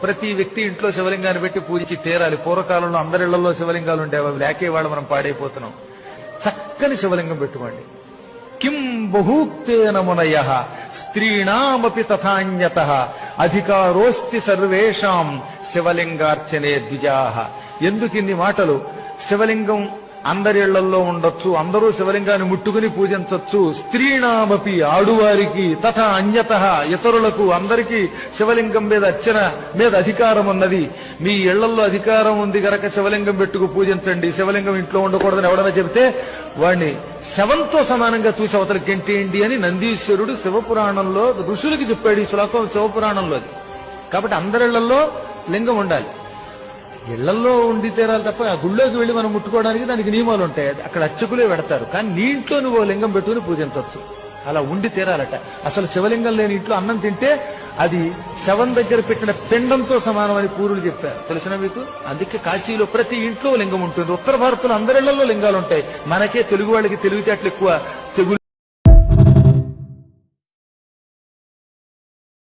ప్రతి వ్యక్తి ఇంట్లో శివలింగాన్ని పెట్టి పూజించి తీరాలి. పూర్వకాలంలో అందరిళ్లలో శివలింగాలు ఉండేవి, అవి లేకే వాళ్ళు మనం పాడైపోతున్నాం. చక్కని శివలింగం పెట్టుకోండి. కిం బహూక్తేన మునయః స్త్రీణామపి తథాన్యతః అధికారోస్తి సర్వేషాం శివలింగార్చనే ద్విజాః. ఎందుకు ఇన్ని మాటలు? శివలింగం అందరి ఇళ్లలో ఉండొచ్చు, అందరూ శివలింగాన్ని ముట్టుకుని పూజించవచ్చు. స్త్రీణామపి ఆడువారికి, తథా అన్యతః ఇతరులకు, అందరికీ శివలింగం మీద అర్చన మీద అధికారం ఉన్నది. మీ ఇళ్లలో అధికారం ఉంది గనక శివలింగం పెట్టుకు పూజించండి. శివలింగం ఇంట్లో ఉండకూడదని ఎవడన్నా చెబితే వాడిని శవంతో సమానంగా చూసి అవతలకి గెంటేయండి అని నందీశ్వరుడు శివపురాణంలో ఋషులకి చెప్పాడు. ఈ శ్లోకం శివపురాణంలోది. కాబట్టి అందరిళ్లలో లింగం ఉండాలి. ఇళ్లలో ఉండి తీరాలి తప్ప ఆ గుళ్ళోకి వెళ్లి మనం ముట్టుకోవడానికి దానికి నియమాలు ఉంటాయి. అక్కడ అర్చకులే పెడతారు. కానీ నీ ఇంట్లో నువ్వు లింగం పెట్టుకుని పూజించవచ్చు. అలా ఉండి తీరాలట. అసలు శివలింగం లేని ఇంట్లో అన్నం తింటే అది శవం దగ్గర పెట్టిన పిండంతో సమానమని పూర్వులు చెప్పారు. తెలిసిన మీకు? అందుకే కాశీలో ప్రతి ఇంట్లో లింగం ఉంటుంది. ఉత్తర భారతంలో అందరిళ్లలో లింగాలు ఉంటాయి. మనకే తెలుగు వాళ్ళకి తెలివితేటలు ఎక్కువ.